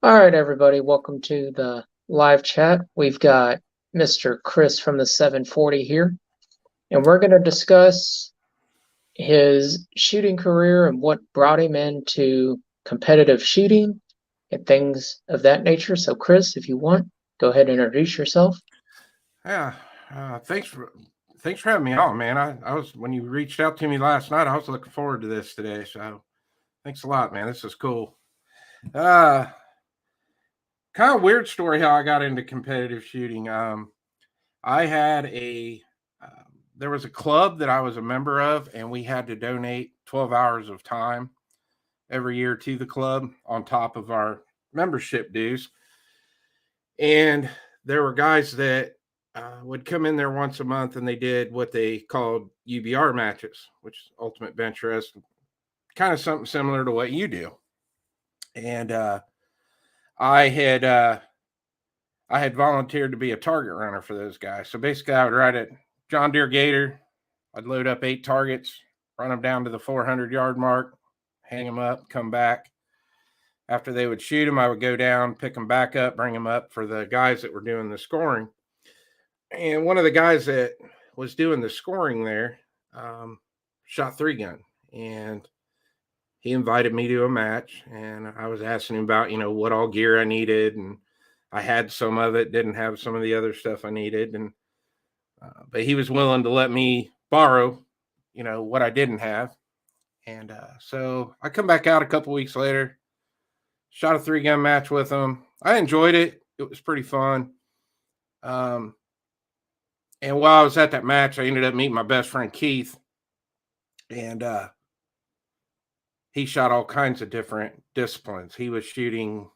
All right, everybody, welcome to the live chat. We've got Mr. Chris from the 740 here, and we're going to discuss his shooting career and what brought him into competitive shooting and things of that nature. So, Chris, if you want, go ahead and introduce yourself. Yeah, thanks for having me on, man. I was when you reached out to me last night, I was looking forward to this today. So thanks a lot, man. This is cool. Uh, Kind of weird story how I got into competitive shooting. I had there was a club that I was a member of, and we had to donate 12 hours of time every year to the club on top of our membership dues. And there were guys that would come in there once a month and they did what they called UBR matches, which is Ultimate Bench Rest, kind of something similar to what you do. And I had uh, I had volunteered to be a target runner for those guys. So basically, I would ride a John Deere Gator. I'd load up 8 targets, run them down to the 400-yard mark, hang them up, come back. After they would shoot them, I would go down, pick them back up, bring them up for the guys that were doing the scoring. And one of the guys that was doing the scoring there shot 3-gun, and he invited me to a match. And I was asking him about, what all gear I needed, and I had some of it, didn't have some of the other stuff I needed, and but he was willing to let me borrow, what I didn't have. And so I come back out a couple weeks later, shot a 3-gun match with him. I enjoyed it. It was pretty fun. And while I was at that match, I ended up meeting my best friend Keith, and he shot all kinds of different disciplines. He was shooting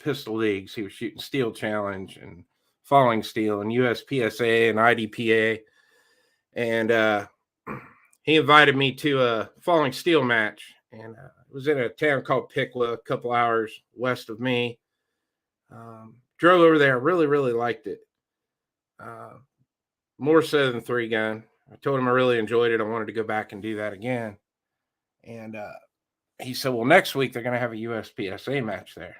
pistol leagues, he was shooting steel challenge and falling steel and USPSA and IDPA, and he invited me to a falling steel match, and it was in a town called Piqua, a couple hours west of me. Drove over there, really, really liked it. More so than 3-gun. I told him I really enjoyed it. I wanted to go back and do that again. And he said, well, next week they're going to have a USPSA match there.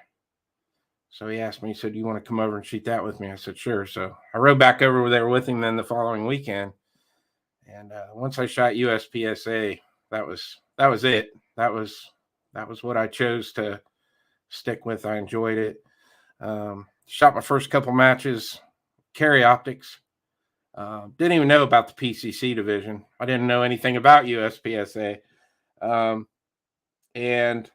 So he asked me, he said, do you want to come over and shoot that with me? I said, sure. So I rode back over there with him then the following weekend. And once I shot USPSA, that was it. That was what I chose to stick with. I enjoyed it. Shot my first couple matches, carry optics. Didn't even know about the PCC division. I didn't know anything about USPSA. And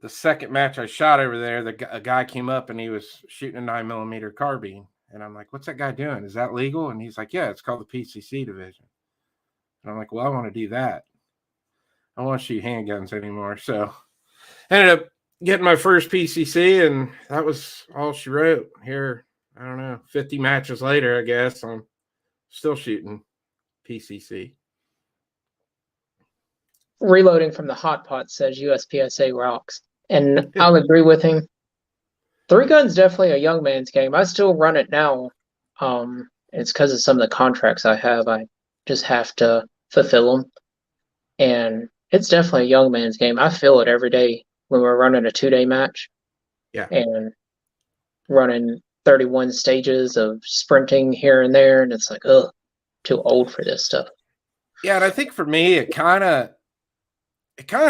the second match I shot over there, a guy came up and he was shooting a 9mm carbine. And I'm like, what's that guy doing? Is that legal? And he's like, yeah, it's called the PCC division. And I'm like, well, I want to do that. I don't want to shoot handguns anymore. So I ended up getting my first PCC, and that was all she wrote. Here, I don't know, 50 matches later, I guess, I'm still shooting PCC. Reloading from the hot pot says USPSA rocks, and I'll agree with him. 3-gun's definitely a young man's game. I still run it now. It's because of some of the contracts I have. I just have to fulfill them, and it's definitely a young man's game. I feel it every day when we're running a 2-day match. Yeah. And running 31 stages of sprinting here and there, and it's like, ugh, too old for this stuff. Yeah, and I think for me, it kind of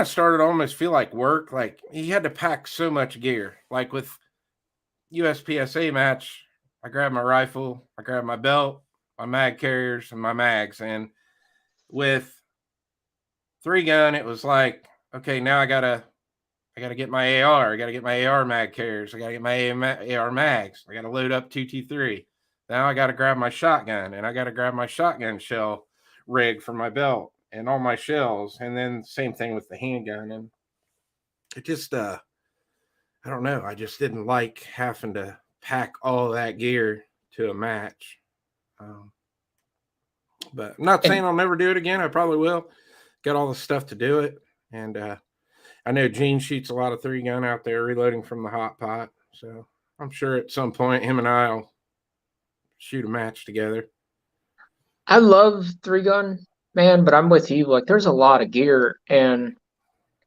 started to almost feel like work. Like you had to pack so much gear. Like with USPSA match, I grabbed my rifle, I grabbed my belt, my mag carriers, and my mags. And with 3-gun, it was like, okay, now I gotta get my AR. I gotta get my AR mag carriers. I gotta get my AR mags. I gotta load up 223. Now I gotta grab my shotgun, and I gotta grab my shotgun shell rig for my belt and all my shells. And then same thing with the handgun. And it just I don't know. I just didn't like having to pack all that gear to a match. But I'm not saying I'll never do it again. I probably will. Got all the stuff to do it. And I know Gene shoots a lot of 3-gun out there reloading from the hot pot. So I'm sure at some point him and I'll shoot a match together. I love 3-gun, man, but I'm with you. Like, there's a lot of gear, and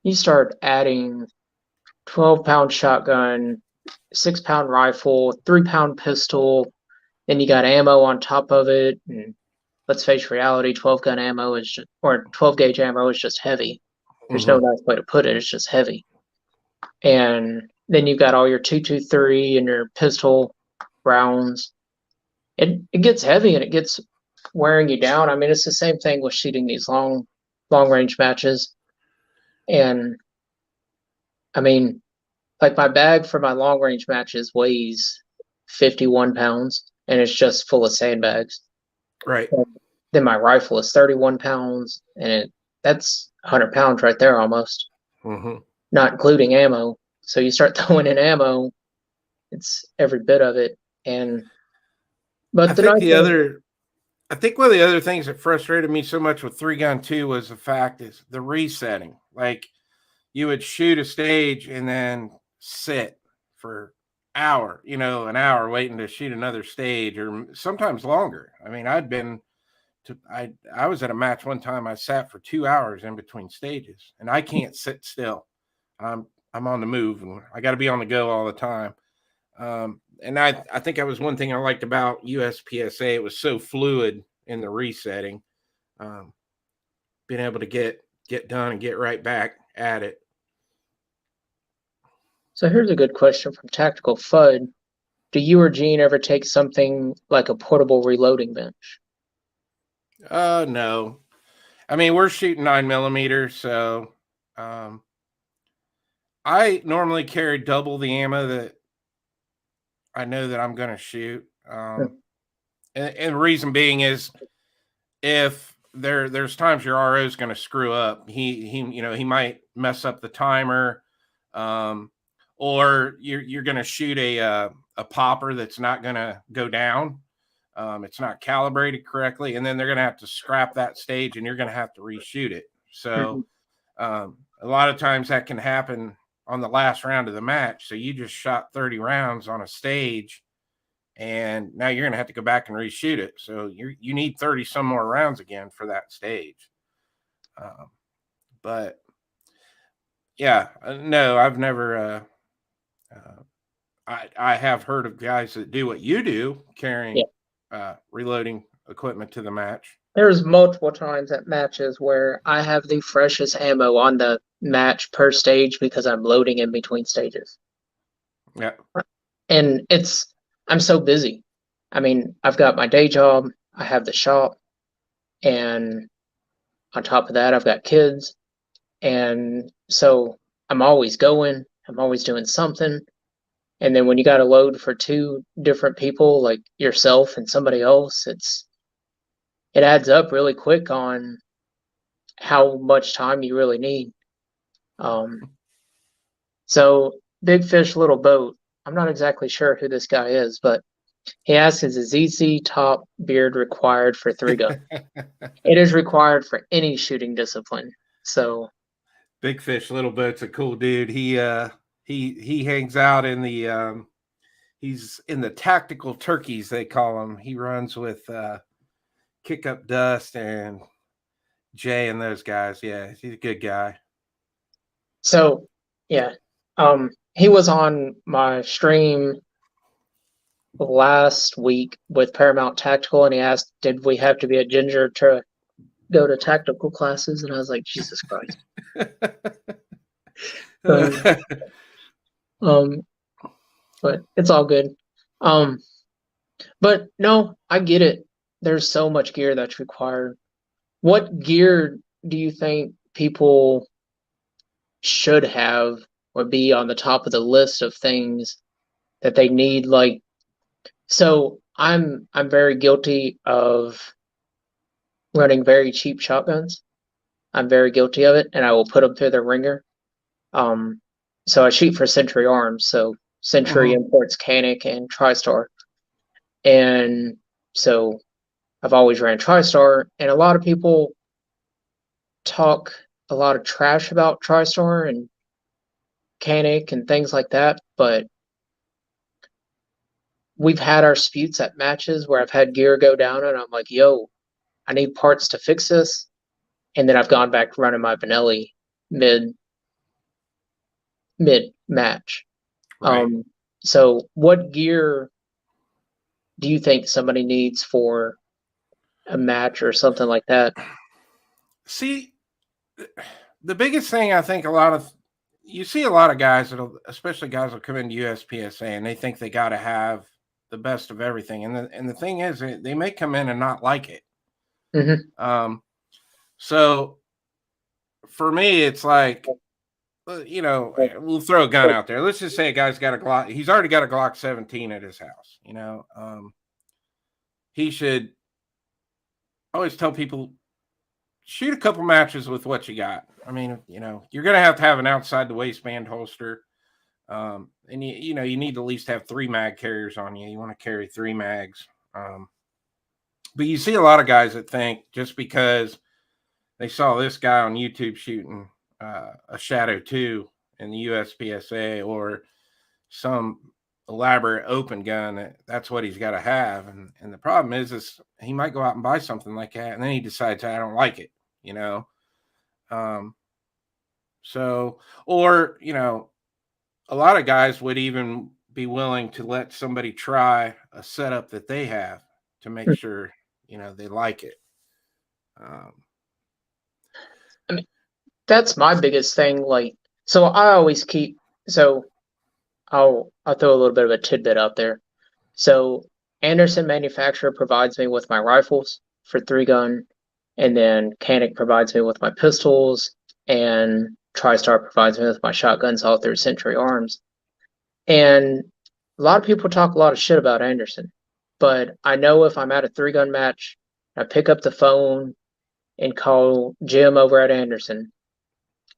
you start adding 12-pound shotgun, 6-pound rifle, 3-pound pistol, then you got ammo on top of it. And let's face reality, 12 gun ammo is just, or 12 gauge ammo is just heavy. There's no nice way to put it. It's just heavy. And then you've got all your 223 and your pistol rounds. It gets heavy and it gets wearing you down. I mean, it's the same thing with shooting these long range matches. And I mean, like my bag for my long range matches weighs 51 pounds and it's just full of sandbags. Right. And then my rifle is 31 pounds and that's 100 pounds right there almost, not including ammo. So you start throwing in ammo, it's every bit of it. But I think one of the other things that frustrated me so much with 3-gun too was the fact is the resetting. Like you would shoot a stage and then sit for an hour waiting to shoot another stage, or sometimes longer. I mean, I was at a match one time. I sat for 2 hours in between stages, and I can't sit still. I'm on the move, and I got to be on the go all the time. And I think that was one thing I liked about USPSA. It was so fluid in the resetting, being able to get done and get right back at it. So here's a good question from Tactical FUD. Do you or Gene ever take something like a portable reloading bench? No. I mean, we're shooting 9mm, so I normally carry double the ammo that I know that I'm going to shoot. And the reason being is if there's times your RO is going to screw up, he might mess up the timer, or you're going to shoot a popper that's not going to go down. It's not calibrated correctly, and then they're going to have to scrap that stage, and you're going to have to reshoot it. So a lot of times that can happen on the last round of the match. So you just shot 30 rounds on a stage, and now you're going to have to go back and reshoot it. So you need 30 some more rounds again for that stage. But yeah, no, I've never. I have heard of guys that do what you do, carrying reloading equipment to the match. There's multiple times at matches where I have the freshest ammo on the match per stage because I'm loading in between stages. Yeah. And I'm so busy. I mean, I've got my day job, I have the shop, and on top of that, I've got kids. And so I'm always going, I'm always doing something. And then when you got to load for 2 different people, like yourself and somebody else, it adds up really quick on how much time you really need. So Big Fish Little Boat, I'm not exactly sure who this guy is, but he asks, is a ZZ top beard required for 3-gun? It is required for any shooting discipline. So Big Fish Little Boat's a cool dude. He hangs out in the he's in the tactical turkeys, they call him. He runs with Kick Up Dust and Jay and those guys. Yeah, he's a good guy. So yeah, he was on my stream last week with Paramount Tactical, and he asked, did we have to be a ginger to go to tactical classes? And I was like, Jesus Christ. But it's all good. But no, I get it. There's so much gear that's required. What gear do you think people should have or be on the top of the list of things that they need? Like, so I'm very guilty of running very cheap shotguns. I'm very guilty of it, and I will put them through the ringer. So I shoot for Century Arms, so Century imports Canic and TriStar. And so I've always ran TriStar, and a lot of people talk a lot of trash about TriStar and Canic and things like that, but we've had our disputes at matches where I've had gear go down and I'm like, yo, I need parts to fix this. And then I've gone back to running my Benelli mid match. Right. So what gear do you think somebody needs for a match or something like that? See, the biggest thing I think you see a lot of guys especially guys will come into USPSA and they think they got to have the best of everything. And the thing is, they may come in and not like it. Mm-hmm. So for me, it's like, we'll throw a gun out there. Let's just say a guy's got a Glock. He's already got a Glock 17 at his house. He should always tell people, shoot a couple matches with what you got. I mean, you're going to have an outside the waistband holster. And you need to at least have 3 mag carriers on you. You want to carry 3 mags. But you see a lot of guys that think just because they saw this guy on YouTube shooting a Shadow 2 in the USPSA or some elaborate open gun, that's what he's got to have. And the problem is he might go out and buy something like that, and then he decides, I don't like it, So, or, a lot of guys would even be willing to let somebody try a setup that they have to make sure, they like it. I mean, that's my biggest thing. So I always I'll throw a little bit of a tidbit out there. So Anderson manufacturer provides me with my rifles for 3-gun, and then Canik provides me with my pistols, and TriStar provides me with my shotguns all through Century Arms. And a lot of people talk a lot of shit about Anderson, but I know if I'm at a 3-gun match, I pick up the phone and call Jim over at Anderson,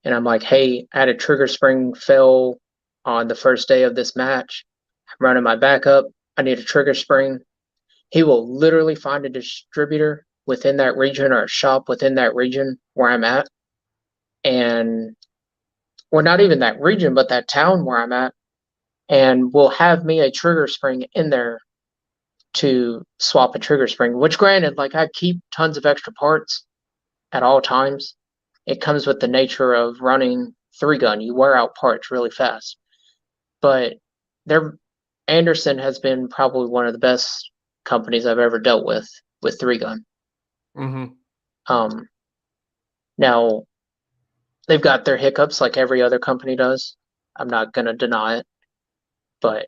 and I'm like, hey, I had a trigger spring fail on the first day of this match. I'm running my backup. I need a trigger spring. He will literally find a distributor within that region or a shop within that region where I'm at. And well, not even that region, but that town where I'm at. And will have me a trigger spring in there to swap a trigger spring, which granted, I keep tons of extra parts at all times. It comes with the nature of running 3-gun. You wear out parts really fast. But Anderson has been probably one of the best companies I've ever dealt with 3-gun. Mm-hmm. Now they've got their hiccups like every other company does. I'm not gonna deny it, but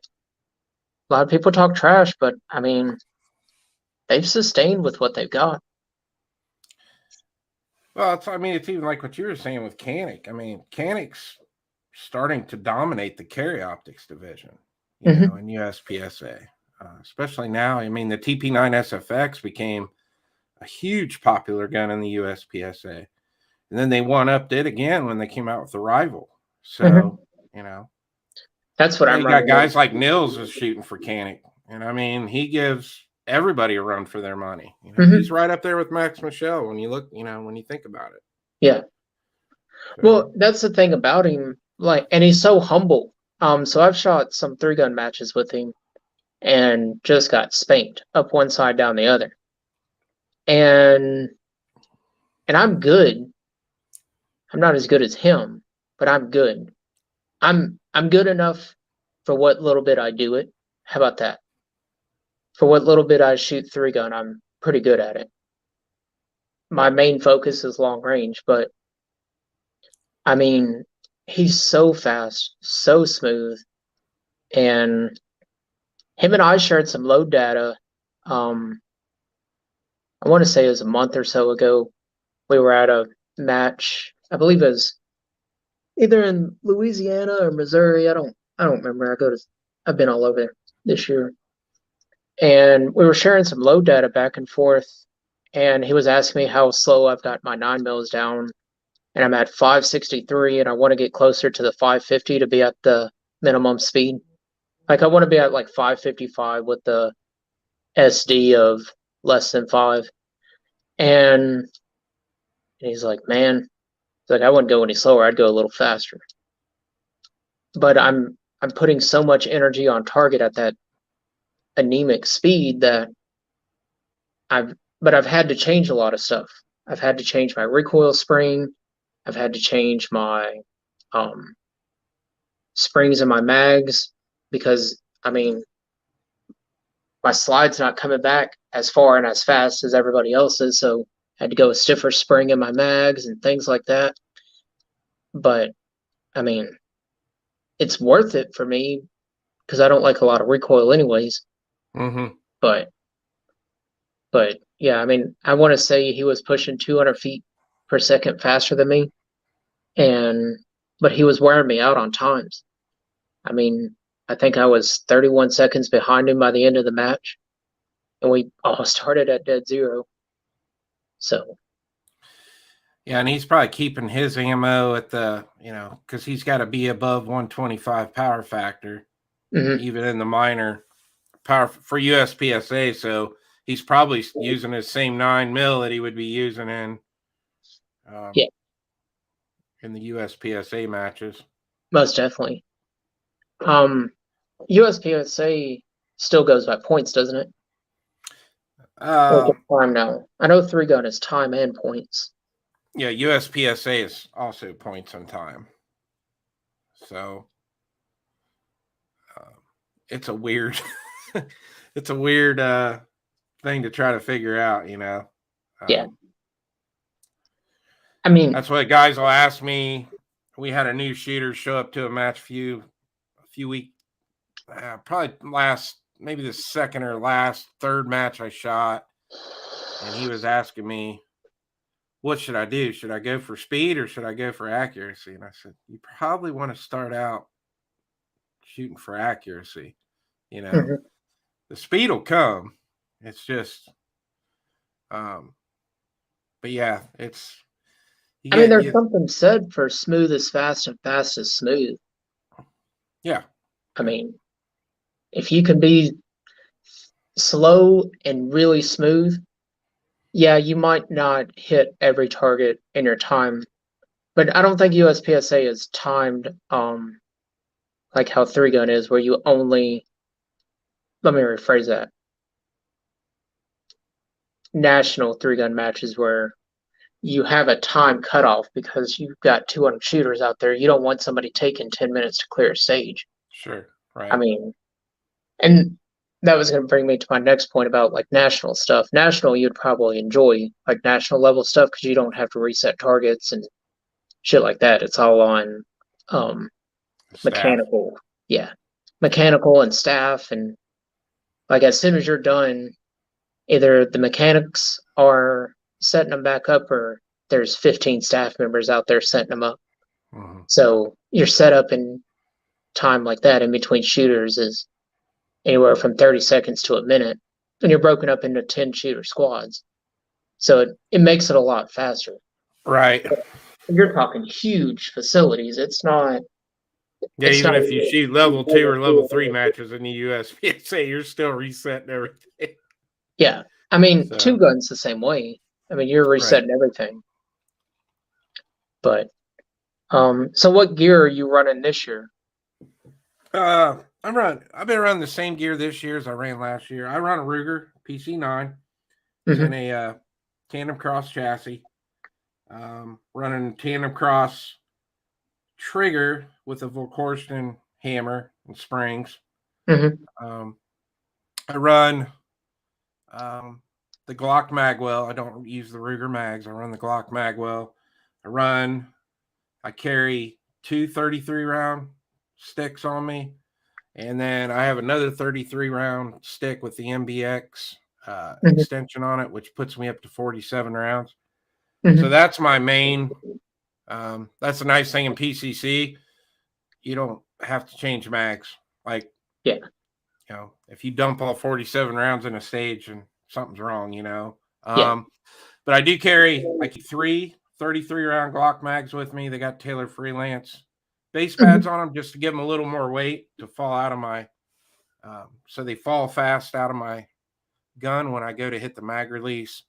a lot of people talk trash. But I mean, they've sustained with what they've got. Well, it's even like what you were saying with Canik. I mean, Canik's starting to dominate the carry optics division, in USPSA, especially now. I mean, the TP9 SFX became a huge popular gun in the USPSA, and then they one-upped it again when they came out with the Rival. So, that's what I'm running. You got guys like Nils is shooting for Canik, and I mean, he gives everybody a run for their money. He's right up there with Max Michel when you look, when you think about it. Yeah. Well, that's the thing about him, and he's so humble. So I've shot some 3-gun matches with him and just got spanked up one side, down the other. And I'm good. I'm not as good as him, but I'm good. I'm good enough for what little bit I do it. How about that? For what little bit I shoot 3-gun, I'm pretty good at it. My main focus is long range, but I mean, he's so fast, so smooth, and him and I shared some load data. I want to say it was a month or so ago. We were at a match. I believe it was either in Louisiana or Missouri. I don't remember. I've been all over there this year. And we were sharing some load data back and forth, and he was asking me how slow I've got my 9mm down, and I'm at 563, and I want to get closer to the 550 to be at the minimum speed. I want to be at 555 with the SD of less than 5. And he's like, man, I wouldn't go any slower. I'd go a little faster. But I'm putting so much energy on target at that anemic speed that I've had to change a lot of stuff. I've had to change my recoil spring. I've had to change my springs in my mags because, I mean, my slide's not coming back as far and as fast as everybody else's, so I had to go with stiffer spring in my mags and things like that. But I mean, it's worth it for me because I don't like a lot of recoil anyways. Mm-hmm. But yeah, I mean, I want to say he was pushing 200 feet per second faster than me, and but he was wearing me out on times. I mean, I think I was 31 seconds behind him by the end of the match, and we all started at dead zero. So Yeah, and he's probably keeping his ammo at the, because he's got to be above 125 power factor, even in the minor power for USPSA. So he's probably using his same 9mm that he would be using in in the USPSA matches. most definitely. USPSA still goes by points, doesn't it? Time now. I know 3-gun is time and points. Yeah, USPSA is also points and time. So it's a weird, it's a weird thing to try to figure out, Yeah. I mean, that's what guys will ask me. We had a new shooter show up to a match a few weeks, probably maybe the second or third match I shot. And he was asking me, what should I do? Should I go for speed or should I go for accuracy? And I said, you probably want to start out shooting for accuracy. The speed will come. It's just, but yeah, there's something said for smooth is fast and fast is smooth. Yeah. I mean, if you can be slow and really smooth, yeah, you might not hit every target in your time, but I don't think USPSA is timed like how 3-gun is, where you only, let me rephrase that. National 3-gun matches where you have a time cutoff because you've got 200 shooters out there. You don't want somebody taking 10 minutes to clear a stage. Sure. Right. I mean, and that was going to bring me to my next point about like national stuff. National, you'd probably enjoy like national level stuff because you don't have to reset targets and shit like that. It's all on mechanical. Yeah. Mechanical and staff. And like as soon as you're done, either the mechanics are setting them back up or there's 15 staff members out there setting them up. So your setup in time like that in between shooters is anywhere from 30 seconds to a minute, and you're broken up into 10 shooter squads. So it makes it a lot faster. Right. You're talking huge facilities. It's not. Yeah, even if you shoot level 2 or level 3 matches in the USPSA, you're still resetting everything. Yeah. I mean, 2-gun's the same way. I mean, you're resetting everything. But, so what gear are you running this year? I've been running the same gear this year as I ran last year. I run a Ruger PC9. It's in a tandem cross chassis. Running tandem cross trigger with a Volkorsten hammer and springs. I run the Glock Magwell. I don't use the Ruger mags. I run the Glock Magwell. I carry 2 33 round sticks on me, and then I have another 33 round stick with the MBX extension on it, which puts me up to 47 rounds. So that's my main. That's the nice thing in PCC. You don't have to change mags. Like, if you dump all 47 rounds in a stage and something's wrong, but I do carry like 3 33 round Glock mags with me. They got Taylor Freelance base pads on them just to give them a little more weight to fall out of my, so they fall fast out of my gun when I go to hit the mag release.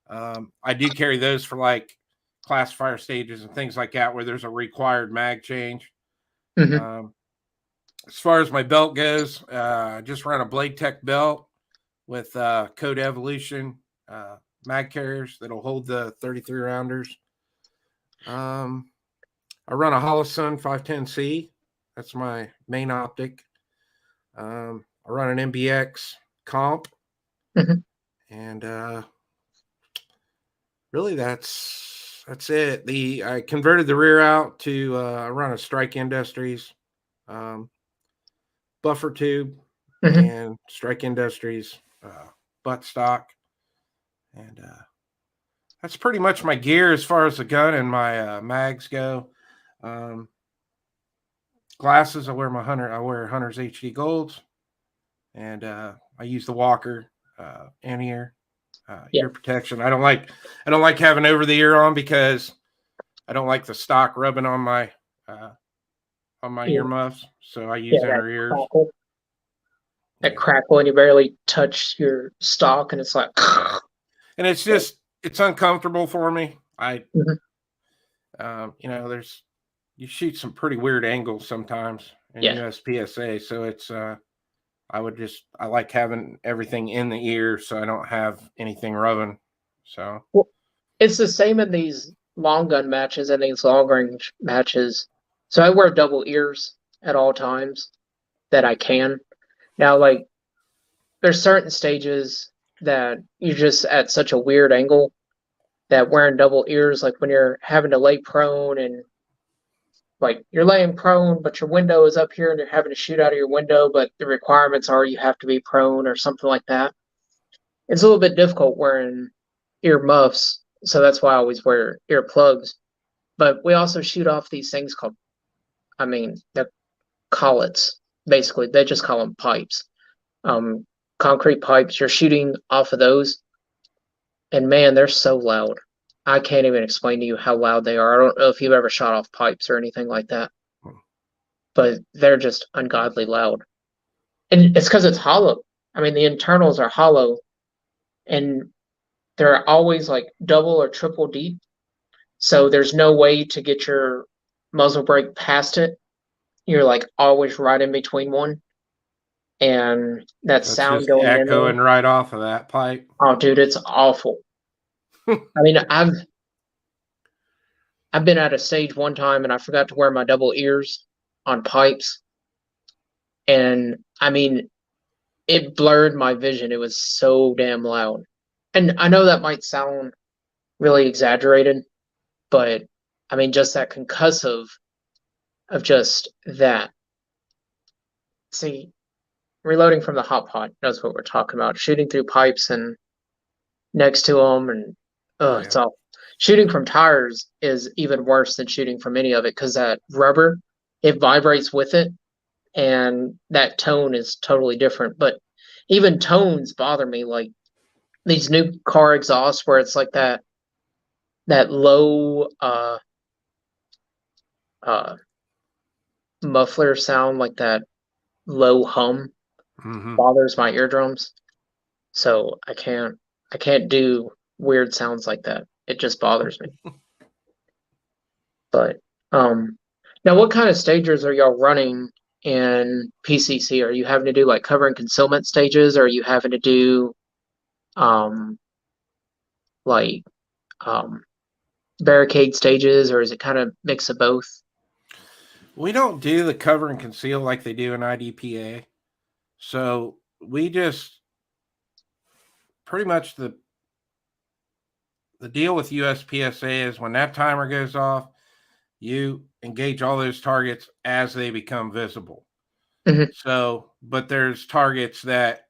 I do carry those for like classifier stages and things like that where there's a required mag change. As far as my belt goes, I just run a Blade Tech belt with Code Evolution mag carriers that'll hold the 33 rounders. I run a Holosun 510C That's my main optic. I run an MBX comp, Mhm. and really that's it. I converted the rear out to run a Strike Industries um, buffer tube Mhm. and Strike Industries butt stock, and that's pretty much my gear as far as the gun and my mags go. Um, Glasses, I wear Hunter's HD Golds, and I use the Walker in-ear Yeah. ear protection. I don't like having over the ear on because I don't like the stock rubbing uh, on my Yeah. earmuffs. So I Yeah. use That inner ears. crackle. That Yeah, crackle, and you barely touch your stock, and it's like. yeah, and it's uncomfortable for me. Mhm. There's you shoot some pretty weird angles sometimes in Yeah. USPSA, so it's I like having everything in the ear so I don't have anything rubbing. So Well, it's the same in these long gun matches and these long range matches. So I wear double ears at all times that I can. Now, like, there's certain stages that you're just at such a weird angle that wearing double ears, like when you're having to lay prone and like you're laying prone, but your window is up here and you're having to shoot out of your window, but the requirements are you have to be prone or something like that. It's a little bit difficult wearing ear muffs, so that's why I always wear earplugs. But we also shoot off these things called, I mean, they're collets. Basically, they just call them pipes. Um, Concrete pipes. You're shooting off of those, and man, they're so loud. I can't even explain to you how loud they are. I don't know if you've ever shot off pipes or anything like that, but they're just ungodly loud. And it's because it's hollow. I mean, the internals are hollow, and they're always like double or triple deep. So there's no way to get your muzzle brake past it. You're like always right in between one. And that that's sound just going in there, echoing right off of that pipe. oh dude, it's awful. I mean, I've been at a stage one time and I forgot to wear my double ears on pipes. And I mean, it blurred my vision. It was so damn loud. And I know that might sound really exaggerated, but I mean, just that concussive of just that. See, reloading from the hot pot knows what we're talking about. Shooting through pipes and next to them, and Oh it's yeah, all. Shooting from tires is even worse than shooting from any of it because that rubber, it vibrates with it, and that tone is totally different. But even tones bother me, like these new car exhausts where it's like that low uh muffler sound, like that low hum mm-hmm. bothers my eardrums. So I can't do weird sounds like that. It just bothers me. But um now what kind of stages are y'all running in PCC? Are you having to do like cover and concealment stages, or are you having to do um like um barricade stages, or is it kind of mix of both? We don't do the cover and conceal like they do in IDPA. So we just pretty much the deal with USPSA is when that timer goes off, you engage all those targets as they become visible. Hmm. So, but there's targets that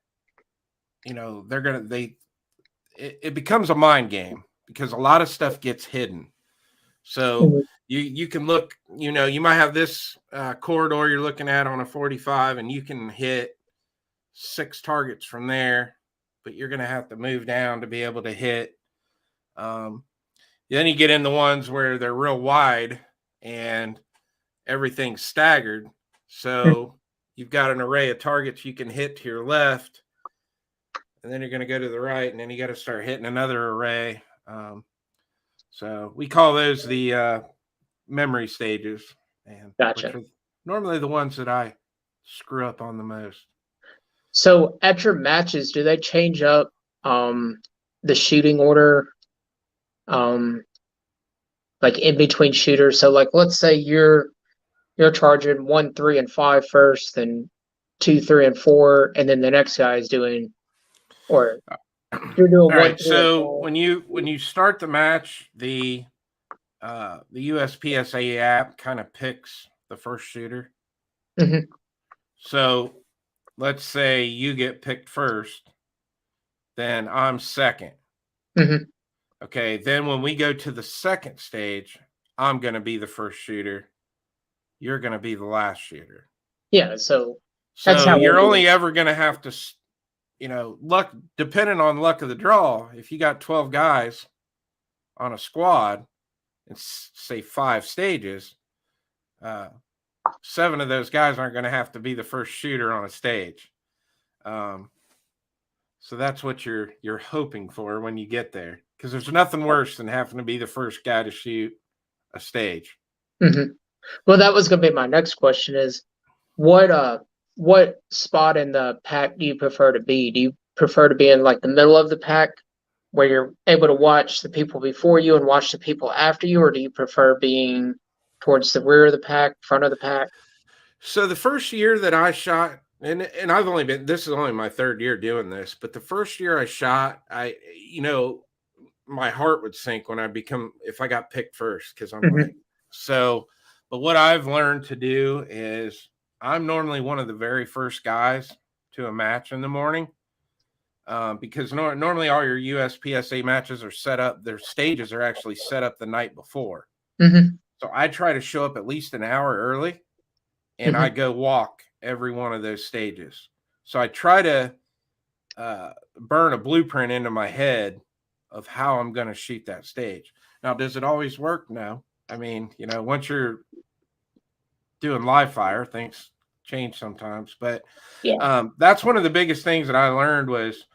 it becomes a mind game because a lot of stuff gets hidden. So Hmm. you can look, you might have this corridor you're looking at on a 45, and you can hit 6 targets from there, but you're going to have to move down to be able to hit. Um, then you get in the ones where they're real wide and everything's staggered. So you've got an array of targets you can hit to your left, and then you're going to go to the right, and then you got to start hitting another array. So we call those the memory stages, and which Gotcha. are normally the ones that I screw up on the most. So at your matches, do they change up um the shooting order um like in between shooters? So like let's say you're you're charging 1, 3, and 5 first, then 2, 3, and 4, and then the next guy is doing, or you're doing All 1, right. 3, and So 5. when you start the match, the USPSA app kind of picks the first shooter. Mhm. So let's say you get picked first, then I'm second. Mhm. Okay. Then when we go to the second stage, I'm going to be the first shooter. You're going to be the last shooter. Yeah, so that's So how you're we'll do only it. ever going to have to, luck, depending on luck of the draw. If you got 12 guys on a squad and say 5 stages, 7 of those guys aren't going to have to be the first shooter on a stage. So that's what you're hoping for when you get there, because there's nothing worse than having to be the first guy to shoot a stage. Mhm. Well, that was gonna be my next question is what spot in the pack do you prefer to be? Do you prefer to be in like the middle of the pack where you're able to watch the people before you and watch the people after you, or do you prefer being towards the rear of the pack, front of the pack? So the first year that I shot, and I've only been, this is only my 3rd year doing this, but the first year I shot, my heart would sink when if I got picked first, because I'm Mhm. like, so, but what I've learned to do is I'm normally one of the very first guys to a match in the morning. Because normally all your USPSA matches are set up, their stages are actually set up the night before. Mhm. So I try to show up at least an hour early, and I Mhm. go walk every one of those stages. So I try to burn a blueprint into my head of how I'm going to shoot that stage. Now, does it always work? No. I mean, once you're doing live fire, things change sometimes. But Yeah. that's one of the biggest things that I learned was,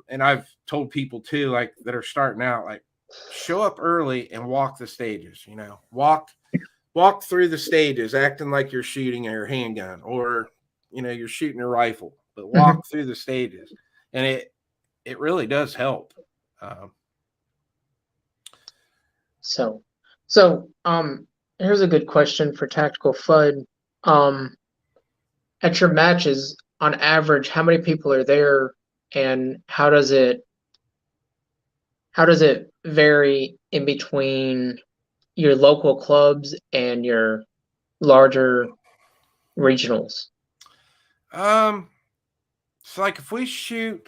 and I've told people too, like that are starting out, like show up early and walk the stages. Walk through the stages, acting like you're shooting a handgun or you're shooting a rifle, but Mhm. walk through the stages, and it really does help. Um, So, here's a good question for Tactical FUD. Um, at your matches, on average, how many people are there, and how does it vary in between your local clubs and your larger regionals? um, it's like if we shoot,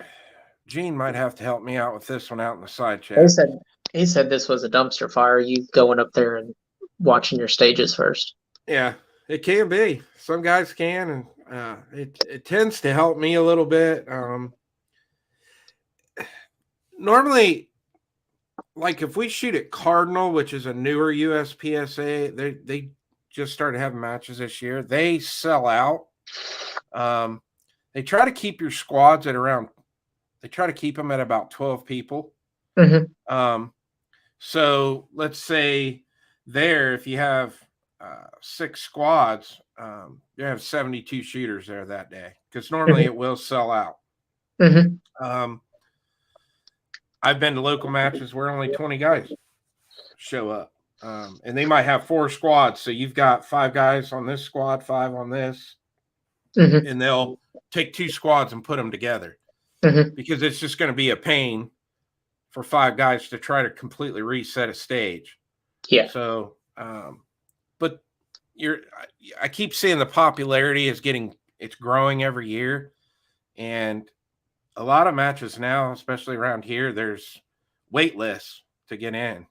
Gene might have to help me out with this one out in the side He chat. said he said this was a dumpster fire. You going up there and watching your stages first. Yeah, it can be. Some guys can, and it tends to help me a little bit. Normally, like if we shoot at Cardinal, which is a newer USPSA, they just started having matches this year. They sell out. Um, they try to keep your squads at around. They try to keep them at about 12 people. Hmm. Um, so let's say there, if you have 6 squads, you have 72 shooters there that day, because normally Hmm. it will sell out. Hmm. Um, I've been to local matches where only 20 guys show up. And they might have 4 squads. So you've got 5 guys on this squad, 5 on this, Hmm. and they'll take 2 squads and put them together, Hmm. because it's just going to be a pain for 5 guys to try to completely reset a stage. Yeah. So, but I keep seeing the popularity it's growing every year. And a lot of matches now, especially around here, there's wait lists to get in.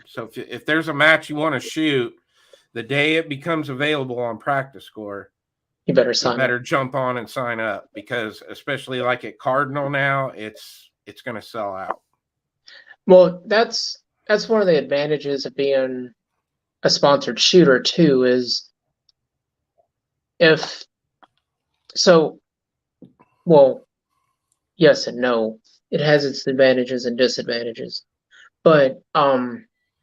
So if there's a match you want to shoot, the day it becomes available on Practice Score, You better you sign up. better jump on and sign up, because especially like at Cardinal now, it's going to sell out. Well, that's one of the advantages of being a sponsored shooter too, is if so, well, yes and no. It has its advantages and disadvantages. But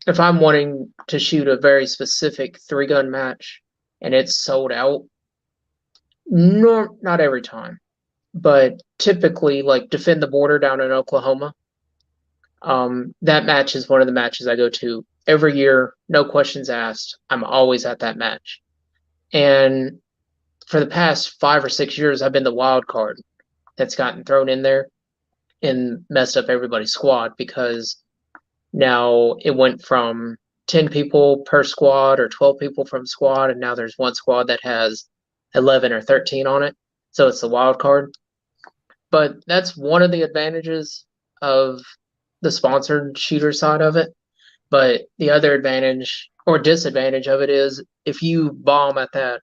if I'm wanting to shoot a very specific 3-gun match and it's sold out, not every time, but typically like Defend the Border down in Oklahoma, that match is one of the matches I go to every year, no questions asked. I'm always at that match. And for the past 5 or 6 years, I've been the wild card that's gotten thrown in there and messed up everybody's squad, because now it went from 10 people per squad or 12 people from squad, and now there's one squad that has 11 or 13 on it. So it's the wild card. But that's one of the advantages of the sponsored shooter side of it. But the other advantage or disadvantage of it is if you bomb at that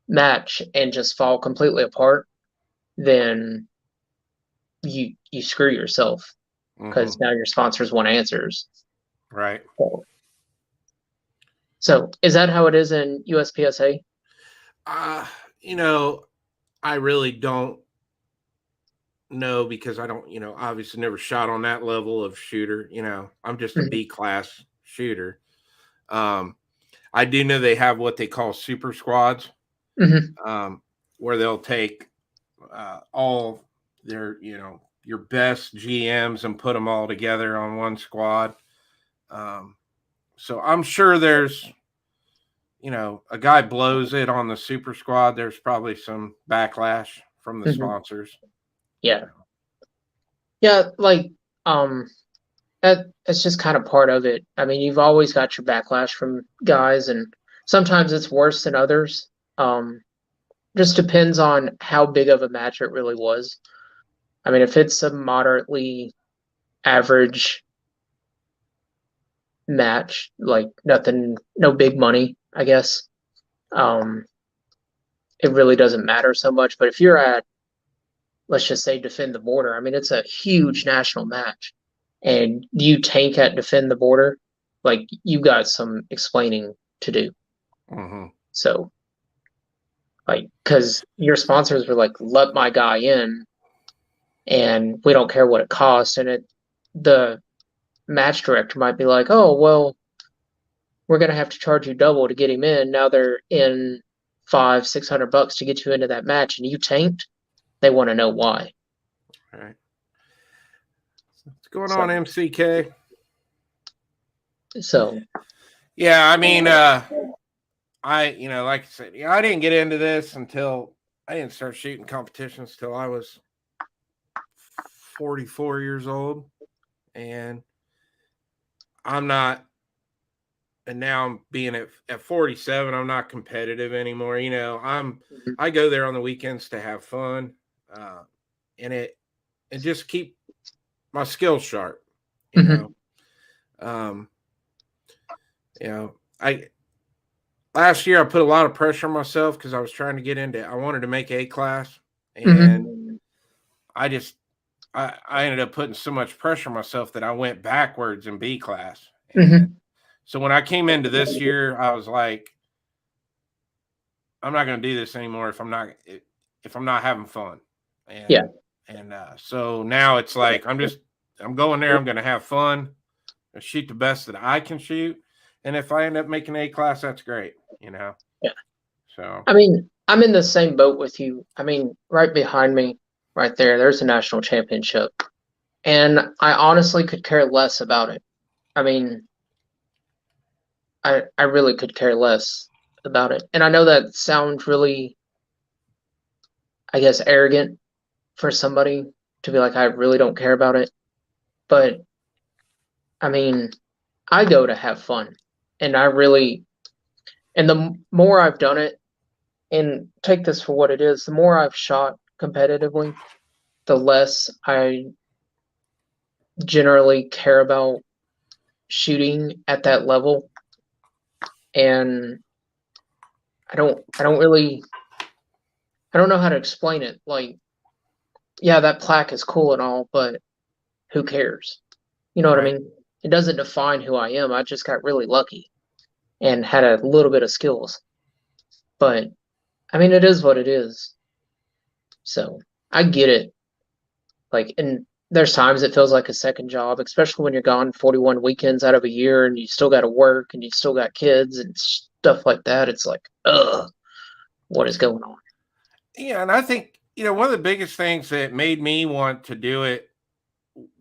match and just fall completely apart, then you screw yourself, because now your sponsors want answers. Right. So is that how it is in USPSA? You know, I really don't know, because I don't, obviously never shot on that level of shooter. I'm just a B class shooter. I do know they have what they call super squads, where they'll take all their, your best GMs and put them all together on one squad. So I'm sure there's, a guy blows it on the super squad, there's probably some backlash from the sponsors. Yeah. Yeah, like that's just kind of part of it. I mean, you've always got your backlash from guys, and sometimes it's worse than others. Just depends on how big of a match it really was. I mean, if it's a moderately average match, like nothing, no big money, I guess, it really doesn't matter so much. But if you're at, let's just say, Defend the Border, I mean, it's a huge national match, and you tank at Defend the Border, like, you got some explaining to do. So, like, because your sponsors were like, let my guy in, and we don't care what it costs. And the match director might be like, oh, well, we're going to have to charge you double to get him in. Now they're in $500-600 to get you into that match, and you tanked. They want to know why. All right. What's going on, MCK? So, yeah, I mean, like I said, I didn't get into this until I didn't start shooting competitions till I was 44 years old, and now I'm being at 47, I'm not competitive anymore. I go there on the weekends to have fun, and just keep my skills sharp. Last year I put a lot of pressure on myself because I was trying to get into. I wanted to make A class, and I ended up putting so much pressure on myself that I went backwards in B class. And so when I came into this year, I was like, I'm not going to do this anymore if I'm not having fun. And so now it's like I'm going there. I'm going to have fun, shoot the best that I can shoot, and if I end up making A class, that's great. Yeah. So I mean, I'm in the same boat with you. I mean, right behind me, right there's a national championship, and I honestly could care less about it. I mean, I really could care less about it. And I know that sounds really, I guess, arrogant for somebody to be like, I really don't care about it. But I mean, I go to have fun, and and the more I've done it, and take this for what it is, the more I've shot competitively, the less I generally care about shooting at that level. And I don't know how to explain it. Like, yeah, that plaque is cool and all, but who cares? You know what I mean? It doesn't define who I am. I just got really lucky and had a little bit of skills. But I mean, it is what it is. So I get it. Like, and there's times it feels like a second job, especially when you're gone 41 weekends out of a year and you still got to work and you still got kids and stuff like that. It's like, what is going on? Yeah, and I think, one of the biggest things that made me want to do it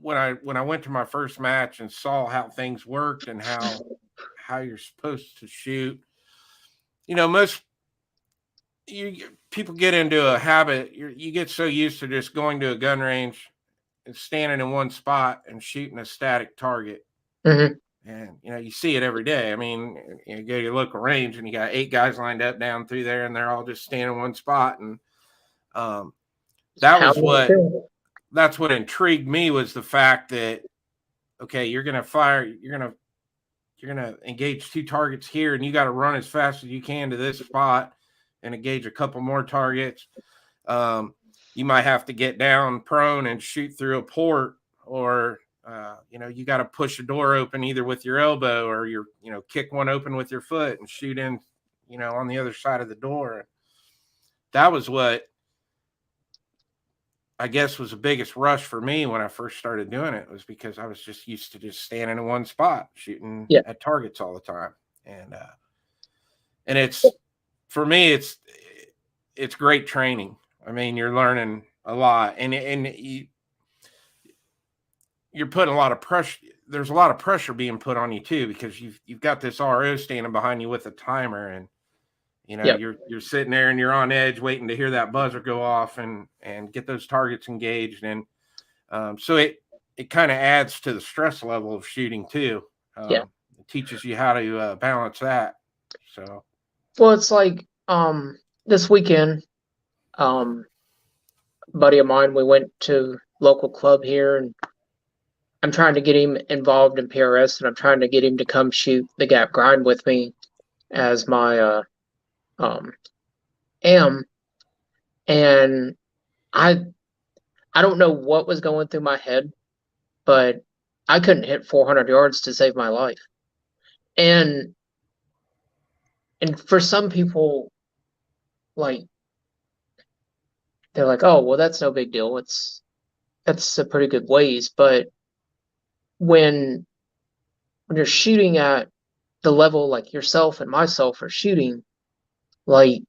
when I went to my first match and saw how things worked and how you're supposed to shoot, most people get into a habit. You get so used to just going to a gun range and standing in one spot and shooting a static target. Mm-hmm. And you see it every day. I mean, you go to your local range and you got 8 guys lined up down through there, and they're all just standing in one spot. And that's what intrigued me, was the fact that, okay, you're gonna engage 2 targets here, and you got to run as fast as you can to this spot and engage a couple more targets. You might have to get down prone and shoot through a port, or you got to push a door open either with your elbow, or kick one open with your foot and shoot in, on the other side of the door. That was what I guess was the biggest rush for me when I first started doing it, was because I was just used to just standing in one spot shooting at targets all the time. And it's, for me, it's great training. I mean, you're learning a lot, and you're putting a lot of pressure. There's a lot of pressure being put on you too, because you've got this RO standing behind you with a timer, and you're sitting there and you're on edge waiting to hear that buzzer go off and get those targets engaged. And so it kind of adds to the stress level of shooting too. It teaches you how to balance that. So, well, it's like this weekend, buddy of mine, we went to local club here, and I'm trying to get him involved in PRS, and I'm trying to get him to come shoot the gap grind with me as my am. And I don't know what was going through my head, but I couldn't hit 400 yards to save my life. And for some people, like, they're like, oh, well, that's no big deal. That's a pretty good ways. But when you're shooting at the level like yourself and myself are shooting, like,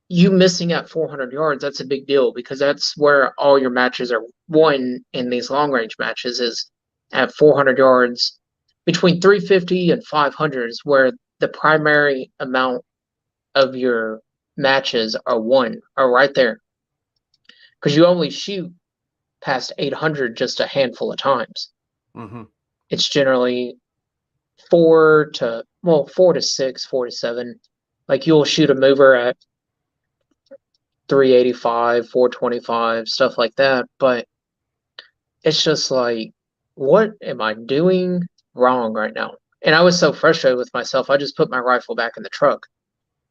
you missing at 400 yards, that's a big deal, because that's where all your matches are won in these long range matches, is at 400 yards. Between 350 and 500 is where the primary amount of your matches are won, are right there. Because you only shoot past 800 just a handful of times. Mm-hmm. It's generally 4 to 6, 4 to 7. Like, you'll shoot a mover at 385, 425, stuff like that. But it's just like, what am I doing wrong right now? And I was so frustrated with myself, I just put my rifle back in the truck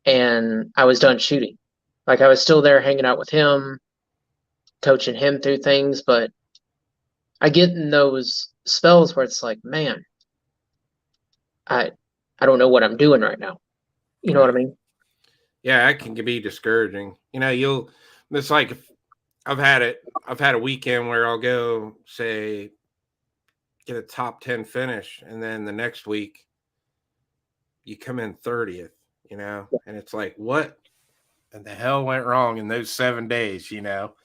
and I was done shooting. Like, I was still there hanging out with him, coaching him through things, but I get in those spells where it's like, man, I don't know what I'm doing right now. You know what I mean? Yeah, it can be discouraging. It's like, I've had a weekend where I'll go, say, get a top 10 finish, and then the next week you come in 30th, and it's like, what in the hell went wrong in those 7 days, But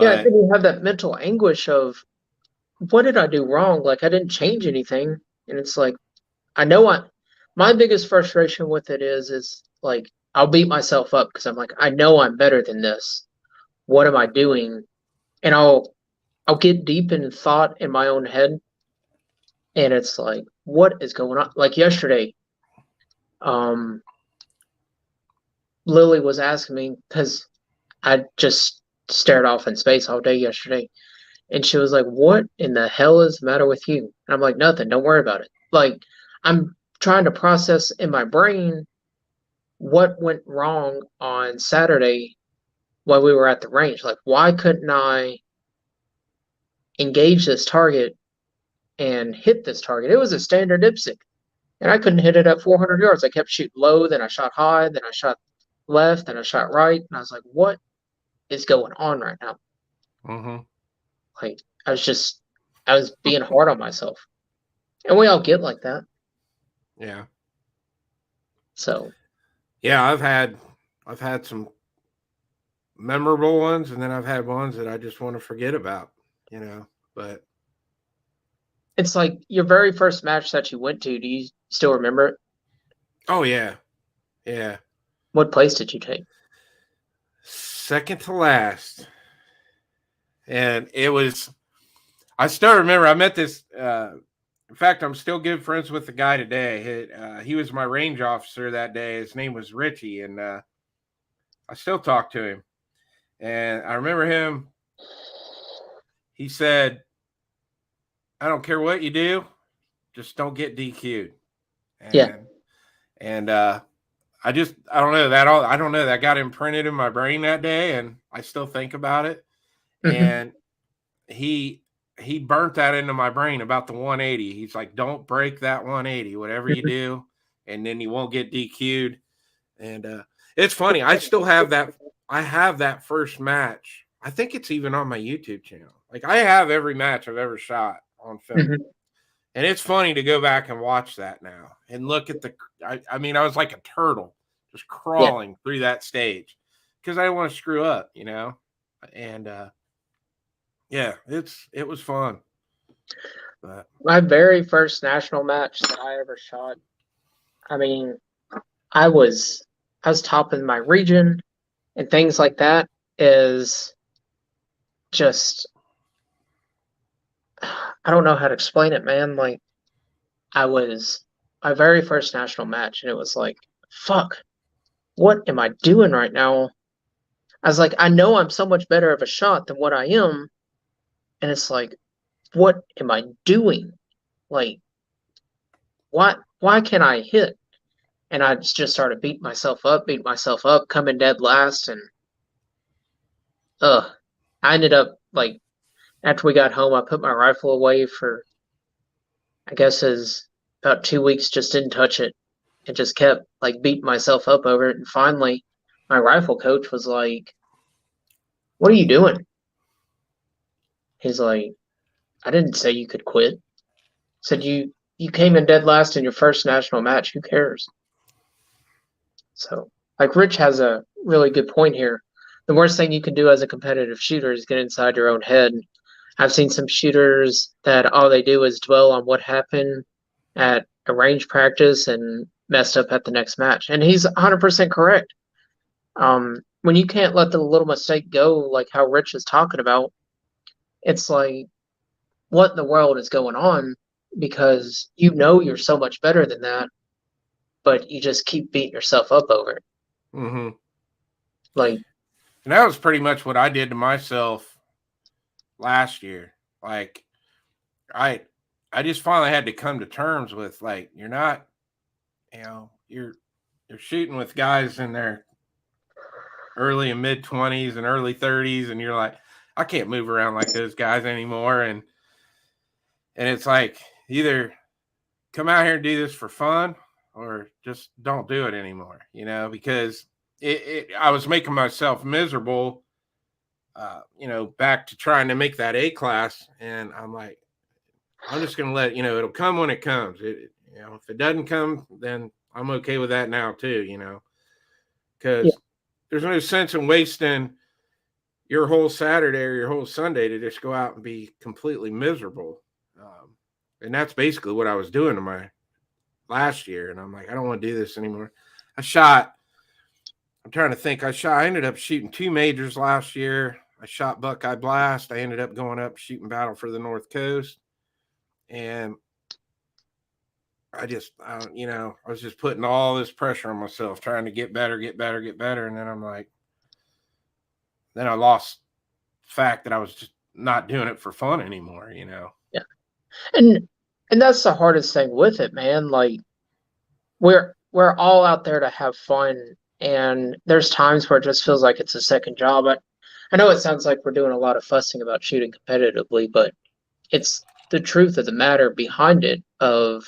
yeah, then you have that mental anguish of, what did I do wrong? Like, I didn't change anything. And it's like, my biggest frustration with it is like, I'll beat myself up because I'm like, I know I'm better than this. What am I doing? And I'll get deep in thought in my own head, and it's like, what is going on? Like yesterday, Lily was asking me, because I just stared off in space all day yesterday, and she was like, what in the hell is the matter with you? And I'm like, nothing, don't worry about it. Like, I'm trying to process in my brain what went wrong on Saturday while we were at the range. Like, why couldn't I engage this target and hit this target? It was a standard IPSC, and I couldn't hit it at 400 yards. I kept shooting low, then I shot high, then I shot left, then I shot right, and I was like, what is going on right now? Mm-hmm. Like, I was being hard on myself, and we all get like that. Yeah. So, yeah, I've had some memorable ones, and then I've had ones that I just want to forget about, but it's like your very first match that you went to. Do you still remember it? Oh yeah, yeah. What place did you take? Second to last, and it was. I still remember. I met this. In fact, I'm still good friends with the guy today. He was my range officer that day. His name was Richie, and I still talk to him. And I remember him. He said, "I don't care what you do, just don't get DQ'd." Yeah. And I don't know that all. I don't know that got imprinted in my brain that day, and I still think about it. Hmm. And he burnt that into my brain about the 180. He's like, don't break that 180, whatever you do, and then you won't get DQ'd. And it's funny. I still have that. I have that first match. I think it's even on my YouTube channel. Like I have every match I've ever shot on film. Hmm. And it's funny to go back and watch that now and look at I mean, I was like a turtle just Yeah. crawling through that stage because I didn't want to screw up, And yeah, it was fun. But My very first national match that I ever shot. I mean, I was I was top in my region and things like that is just I don't know how to explain it, man. Like I was my very first national match and it was like, fuck, what am I doing right now? I was like, I know I'm so much better of a shot than what I am, and it's like, what am I doing? Like, why can't I hit? And I just started beating myself up, coming dead last, and I ended up like after we got home, I put my rifle away for I guess as about 2 weeks, just didn't touch it. It just kept like beating myself up over it, and finally, my rifle coach was like, "What are you doing?" He's like, "I didn't say you could quit." Said you came in dead last in your first national match. Who cares? So, like Rich has a really good point here. The worst thing you can do as a competitive shooter is get inside your own head. I've seen some shooters that all they do is dwell on what happened at a range practice and messed up at the next match. And he's 100% correct. When you can't let the little mistake go, like how Rich is talking about, it's like, what in the world is going on? Because you know you're so much better than that, but you just keep beating yourself up over it. mm-hmm. Like, And that was pretty much what I did to myself last year. Like I I just finally had to come to terms with like you're not, you're shooting with guys in their early and mid 20s and early 30s, and you're like, I can't move around like those guys anymore. And it's like either come out here and do this for fun or just don't do it anymore, because I was making myself miserable, back to trying to make that A class. And I'm like, I'm just going to it'll come when it comes. If it doesn't come, then I'm okay with that now too, yeah, because there's no sense in wasting your whole Saturday or your whole Sunday to just go out and be completely miserable. And that's basically what I was doing to my last year. And I'm like, I don't want to do this anymore. I'm trying to think. I ended up shooting 2 majors last year. I shot Buckeye Blast. I ended up going up shooting Battle for the North Coast. And I was just putting all this pressure on myself, trying to get better. And then I lost the fact that I was just not doing it for fun anymore. yeah. And that's the hardest thing with it, man. Like we're all out there to have fun, and there's times where it just feels like it's a second job. I know it sounds like we're doing a lot of fussing about shooting competitively, but it's the truth of the matter behind it of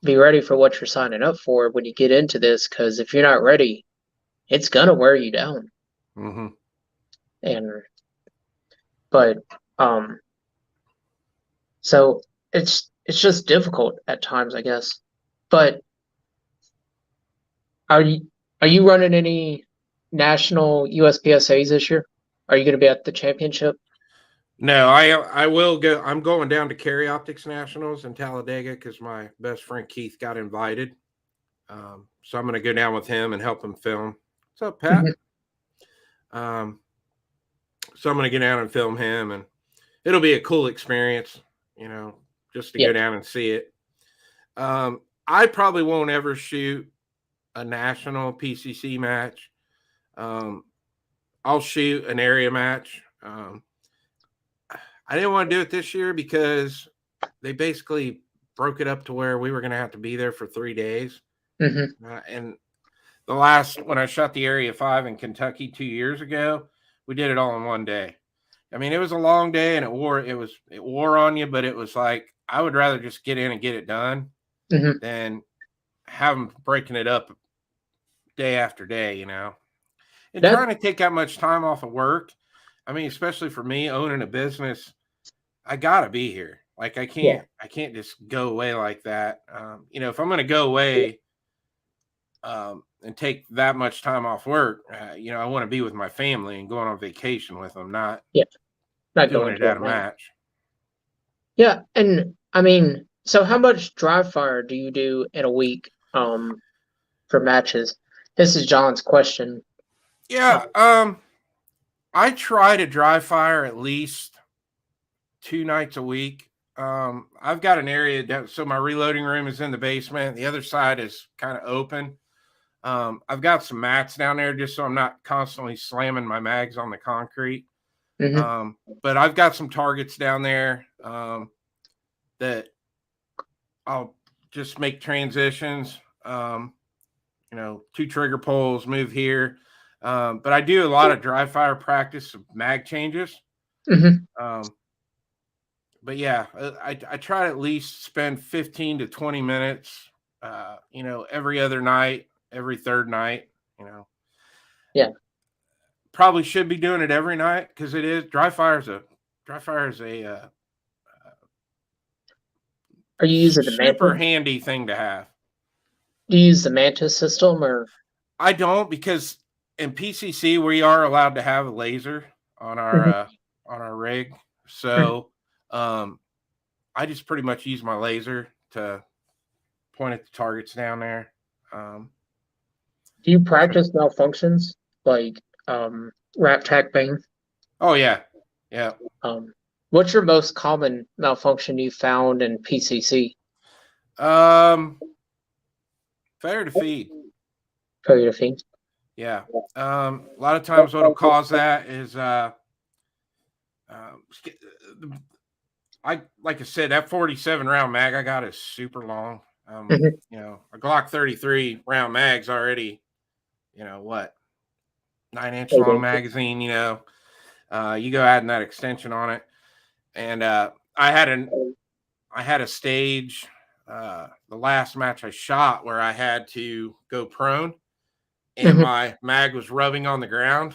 be ready for what you're signing up for when you get into this, because if you're not ready, it's gonna wear you down. Mm-hmm. And but um so it's just difficult at times, I guess. But are you running any national USPSAs this year? Are you going to be at the championship? No, I will go. I'm going down to Carry Optics Nationals in Talladega because my best friend Keith got invited. So I'm going to go down with him and help him film. What's up, Pat? Um, so I'm going to get down and film him, and it'll be a cool experience, just to go down and see it. I probably won't ever shoot a national PCC match. I'll shoot an area match. I didn't want to do it this year because they basically broke it up to where we were going to have to be there for 3 days. And the last, when I shot the Area 5 in Kentucky 2 years ago, we did it all in 1 day. I mean, it was a long day and it wore on you, but it was like, I would rather just get in and get it done than have them breaking it up day after day, and trying to take that much time off of work. I mean, especially for me owning a business, I gotta be here. Like I can't just go away like that. If I'm going to go away, and take that much time off work, I want to be with my family and going on vacation with them, not doing it at a match. Yeah, and I mean, so how much dry fire do you do in a week for matches? This is John's question. Yeah, I try to dry fire at least 2 nights a week. I've got an area so my reloading room is in the basement. The other side is kind of open. I've got some mats down there just so I'm not constantly slamming my mags on the concrete. But I've got some targets down there that I'll just make transitions, 2 trigger pulls, move here. But I do a lot of dry fire practice of mag changes. But yeah, I try to at least spend 15 to 20 minutes, every other night, every third night, Yeah. Probably should be doing it every night because it is dry fire is a are you using the super handy thing to have? Do you use the Mantis system or? I don't, because in PCC we are allowed to have a laser on our rig. So I just pretty much use my laser to point at the targets down there. Do you practice malfunctions like wrap tack bang? Oh yeah. What's your most common malfunction you found in PCC? Failure to feed. Failure to feed. Yeah. A lot of times what'll cause that is like I said, that 47 round mag I got is super long. A Glock 33 round mag's already, 9-inch long magazine, you go adding that extension on it. And I had a stage, the last match I shot where I had to go prone and my mag was rubbing on the ground,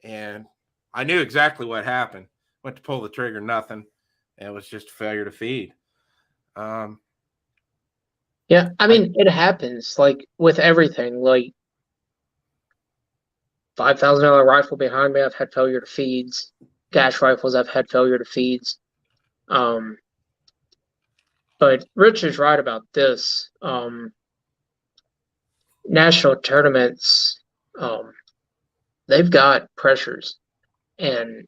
and I knew exactly what happened. Went to pull the trigger, nothing. It was just a failure to feed. Yeah, I mean, it happens like with everything. Like $5,000 rifle behind me, I've had failure to feeds. Gash rifles, I've had failure to feeds. But Rich is right about this. National tournaments, they've got pressures, and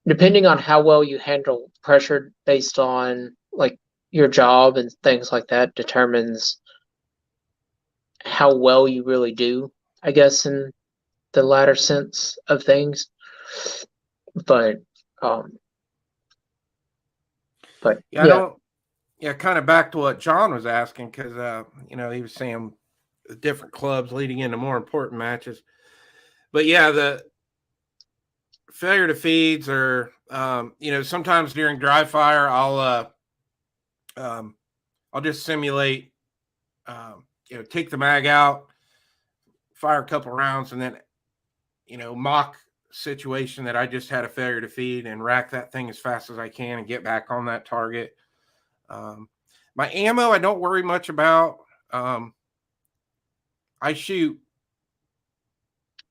depending on how well you handle pressure based on like your job and things like that determines how well you really do, I guess, in the latter sense of things. But kind of back to what John was asking, because he was saying the different clubs leading into more important matches. But yeah, the failure to feeds are sometimes during dry fire I'll just simulate, take the mag out, fire a couple rounds, and then mock situation that I just had a failure to feed and rack that thing as fast as I can and get back on that target. My ammo I don't worry much about. I shoot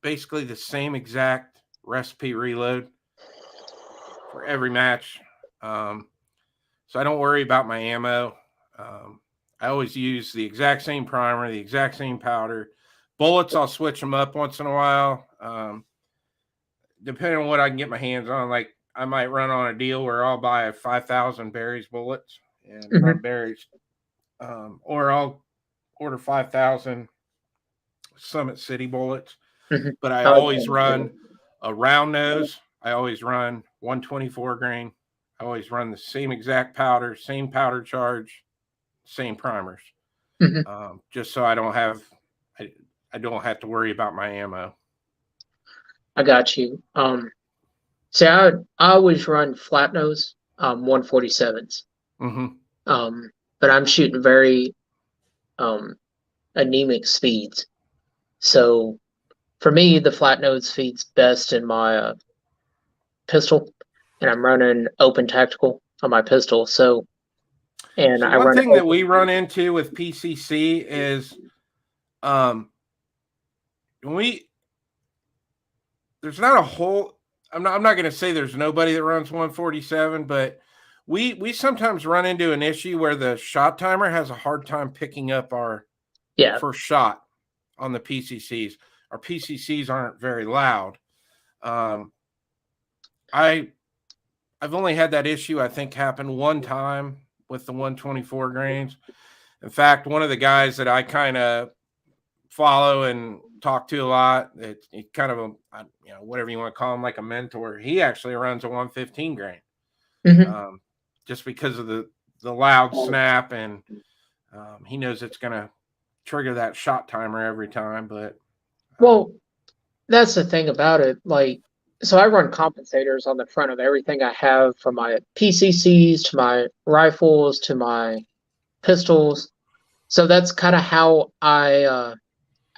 basically the same exact recipe reload. for every match. So I don't worry about my ammo. I always use the exact same primer, the exact same powder. Bullets, I'll switch them up once in a while. Depending on what I can get my hands on, like I might run on a deal where I'll buy 5,000 berries bullets and run berries, or I'll order 5,000 Summit City bullets. But I always run a round nose. I always run 124 grain. I always run the same exact powder, same powder charge, same primers, just so I don't have to worry about my ammo. I got you. See, I always run flat nose 147s. But I'm shooting very anemic speeds. So for me, the flat nose feeds best in my pistol, and I'm running open tactical on my pistol. So one thing that we run into with PCC is there's not a whole. I'm not going to say there's nobody that runs 147, but we sometimes run into an issue where the shot timer has a hard time picking up our first shot on the PCCs. Our PCCs aren't very loud. I've only had that issue, I think, happen one time with the 124 grains. In fact, one of the guys that I kind of follow and talk to a lot, it's kind of a, whatever you want to call him, like a mentor. He actually runs a 115 grain, just because of the loud snap, and he knows it's going to trigger that shot timer every time. But well, that's the thing about it. Like, so I run compensators on the front of everything I have, from my PCCs to my rifles to my pistols. So that's kind of how I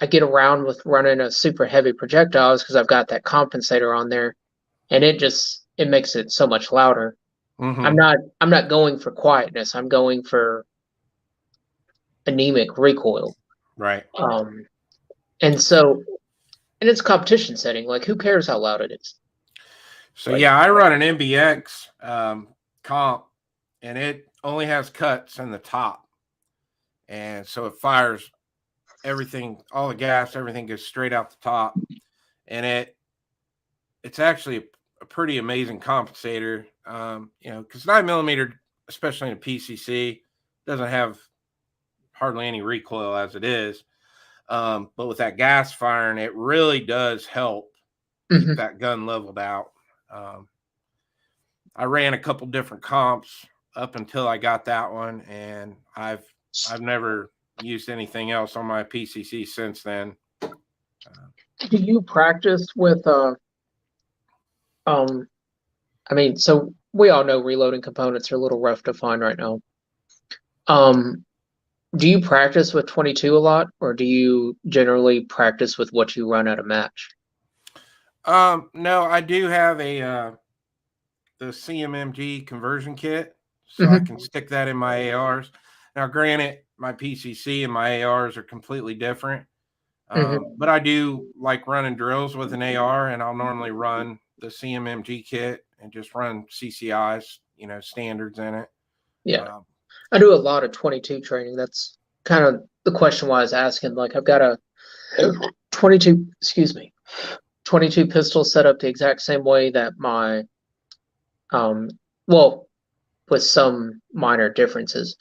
get around with running a super heavy projectiles, because I've got that compensator on there, and it makes it so much louder. I'm not going for quietness. I'm going for anemic recoil. Right. And it's a competition setting. Like, who cares how loud it is? So I run an MBX comp, and it only has cuts in the top, and so it fires everything, all the gas, everything goes straight out the top, and it's actually a pretty amazing compensator. Because 9mm, especially in a PCC, doesn't have hardly any recoil as it is. But with that gas firing, it really does help keep that gun leveled out. I ran a couple different comps up until I got that one, and I've never used anything else on my PCC since then. Do you practice with so we all know reloading components are a little rough to find right now. Do you practice with 22 a lot, or do you generally practice with what you run at a match? No, I do have the CMMG conversion kit, so I can stick that in my ARs. Now, granted, my PCC and my ARs are completely different, but I do like running drills with an AR, and I'll normally run the CMMG kit and just run CCIs, standards in it. Yeah. I do a lot of 22 training. That's kind of the question why I was asking. Like, I've got a 22 pistol set up the exact same way that my, with some minor differences,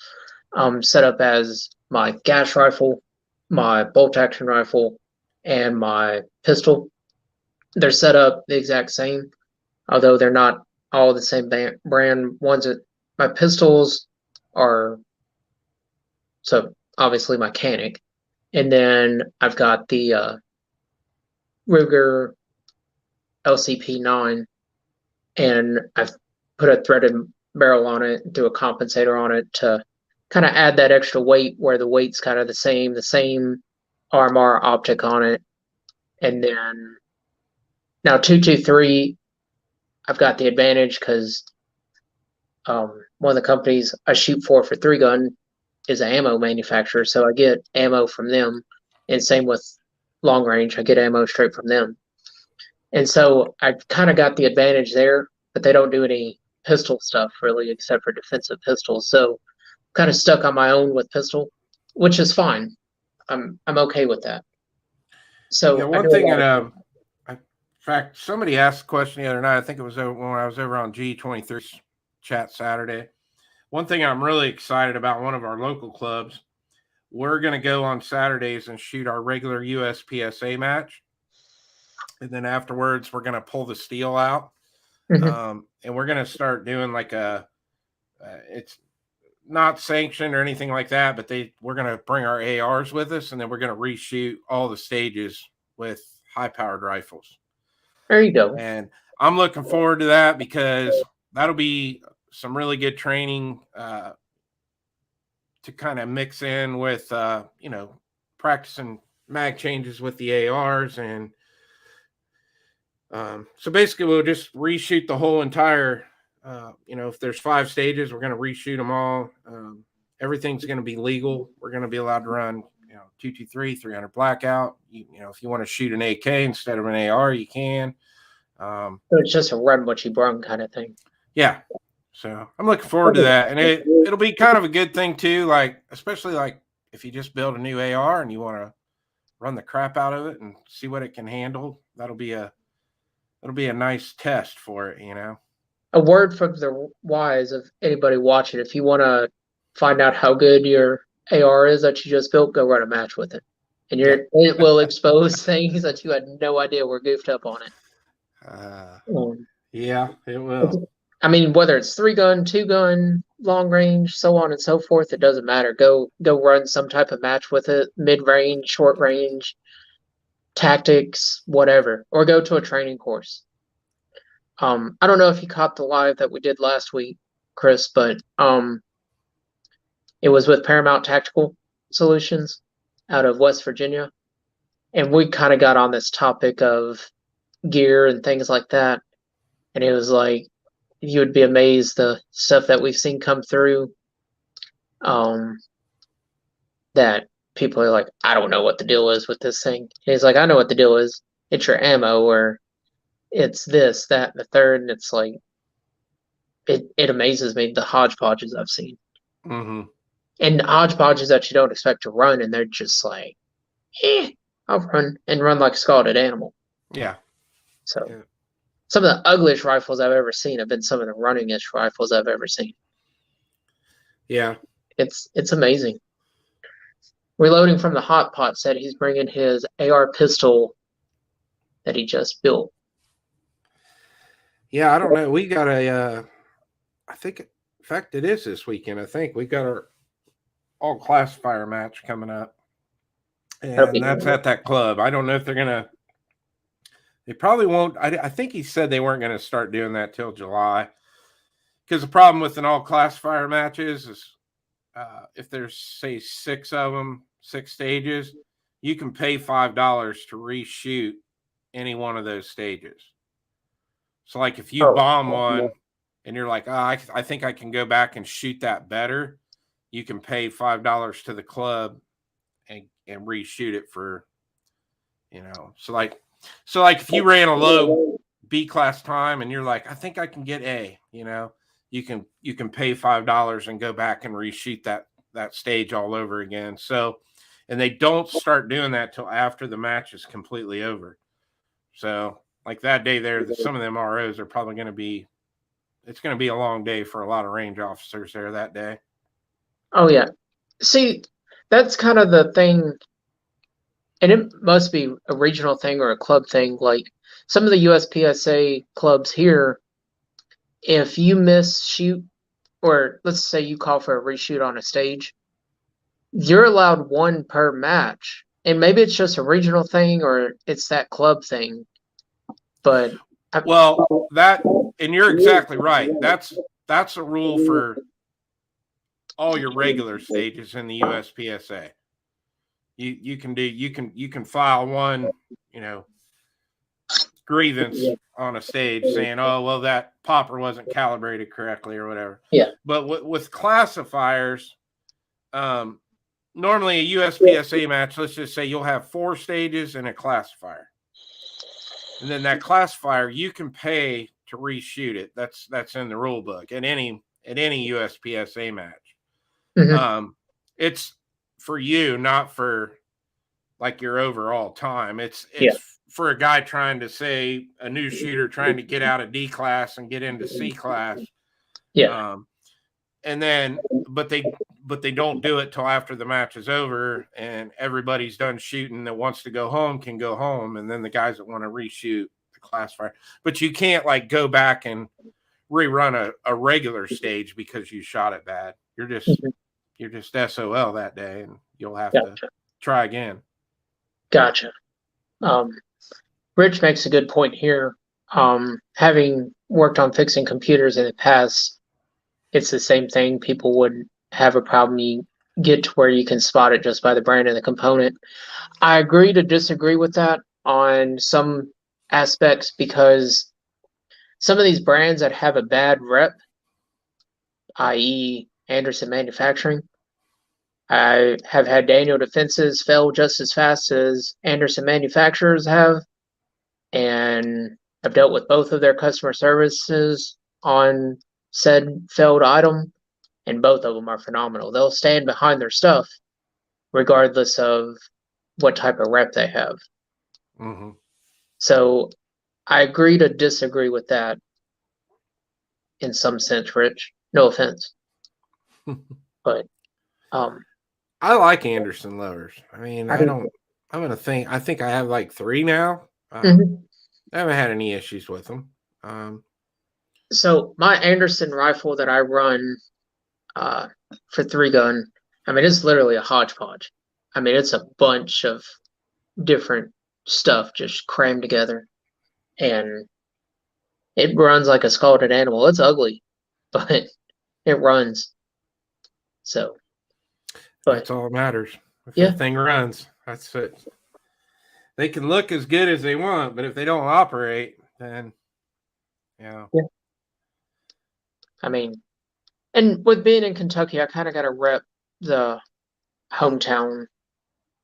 set up as my gas rifle, my bolt action rifle, and my pistol. They're set up the exact same, although they're not all the same brand. My pistols are, so obviously my Canic, and then I've got the Ruger LCP9, and I've put a threaded barrel on it, do a compensator on it to kind of add that extra weight, where the weight's kind of the same RMR optic on it. And then now 223, I've got the advantage because one of the companies I shoot for 3-gun is an ammo manufacturer, so I get ammo from them, and same with long range, I get ammo straight from them. And so I kind of got the advantage there, but they don't do any pistol stuff really, except for defensive pistols. So kind of stuck on my own with pistol, which is fine. I'm okay with that. So Yeah, one thing that in fact, somebody asked a question the other night. I think it was when I was over on G23 chat Saturday. One thing I'm really excited about, one of our local clubs, we're going to go on Saturdays and shoot our regular USPSA match. And then afterwards, we're going to pull the steel out. And we're going to start doing like it's not sanctioned or anything like that, but we're going to bring our ARs with us, and then we're going to reshoot all the stages with high-powered rifles. There you go. And I'm looking forward to that because that'll be some really good training to kind of mix in with, practicing mag changes with the ARs. And so basically we'll just reshoot the whole entire, if there's 5 stages, we're going to reshoot them all. Everything's going to be legal. We're going to be allowed to run, 223, 300 blackout. If you want to shoot an AK instead of an AR, you can. So it's just a run what you brung kind of thing. Yeah. So I'm looking forward to that. And it'll be kind of a good thing too, especially if you just build a new AR and you want to run the crap out of it and see what it can handle. That'll be a nice test for it, A word from the wise of anybody watching: if you want to find out how good your AR is that you just built, go run a match with it, and it will expose things that you had no idea were goofed up on it. Yeah, it will. I mean, whether it's 3-gun, 2-gun, long range, so on and so forth, it doesn't matter. Go run some type of match with it, mid-range, short range, tactics, whatever, or go to a training course. I don't know if you caught the live that we did last week, Chris, but it was with Paramount Tactical Solutions out of West Virginia, and we kind of got on this topic of gear and things like that, and it was like, you would be amazed the stuff that we've seen come through, that people are like, I don't know what the deal is with this thing. And he's like, I know what the deal is. It's your ammo, or it's this, that, and the third. And it's like, it amazes me the hodgepodges I've seen. Mm-hmm. And hodgepodges that you don't expect to run, and they're just like, I'll run like a scalded animal. Yeah. So some of the ugliest rifles I've ever seen have been some of the runningest rifles I've ever seen. Yeah. It's amazing. Reloading from the Hot Pot said he's bringing his AR pistol that he just built. Yeah, I don't know. We got I think, in fact, it is this weekend. I think we got our all classifier match coming up, and that's at that club. I don't know if they're gonna. They probably won't. I think he said they weren't going to start doing that till July, because the problem with an all classifier matches is if there's, say, 6 of them, 6 stages, you can pay $5 to reshoot any one of those stages. So like if you bomb one and you're like, I think I can go back and shoot that better, you can pay $5 to the club and reshoot it for, so like if you ran a low B class time and you're like, I think I can get A, you can pay $5 and go back and reshoot that stage all over again. So, and they don't start doing that till after the match is completely over. So like that day there, some of them ROs are probably going to be, it's going to be a long day for a lot of range officers there that day. Oh yeah. See, that's kind of the thing. And it must be a regional thing or a club thing. Like some of the USPSA clubs here, if you miss shoot, or let's say you call for a reshoot on a stage, you're allowed 1 per match. And maybe it's just a regional thing or it's that club thing. But and you're exactly right. That's a rule for all your regular stages in the USPSA. You can file one, grievance on a stage saying, oh, well, that popper wasn't calibrated correctly or whatever. Yeah. But with classifiers, normally a USPSA match, let's just say you'll have 4 stages and a classifier. And then that classifier, you can pay to reshoot it. That's in the rule book at any USPSA match. Mhm. It's for you, not for like your overall time. It's Yeah. for a guy trying to, say, a new shooter trying to get out of D class and get into C class. Yeah. And then but they don't do it till after the match is over and everybody's done shooting that wants to go home can go home, and then the guys that want to reshoot the classifier. But you can't like go back and rerun a regular stage because you shot it bad. You're just SOL that day, and you'll have to Gotcha. try again. Gotcha. Rich makes a good point here. Having worked on fixing computers in the past, it's the same thing. People would have a problem. You get to where you can spot it just by the brand of the component. I agree to disagree with that on some aspects, because some of these brands that have a bad rep, i.e. Anderson Manufacturing, I have had Daniel defenses fail just as fast as Anderson manufacturers have, and I've dealt with both of their customer services on said failed item, and both of them are phenomenal. They'll stand behind their stuff regardless of what type of rep they have. Mm-hmm. So I agree to disagree with that in some sense, Rich. No offense, but I like Anderson lowers. I mean, I do. I think I have like 3 now. Mhm. I haven't had any issues with them. So my Anderson rifle that I run for 3-gun, I mean, it's literally a hodgepodge. I mean, it's a bunch of different stuff just crammed together, and it runs like a scalded animal. It's ugly, but it runs. So, but That's all that matters. If the yeah, thing runs, that's it. They can look as good as they want, but if they don't operate, then yeah. I mean, and with being in Kentucky, I kind of got to rep the hometown,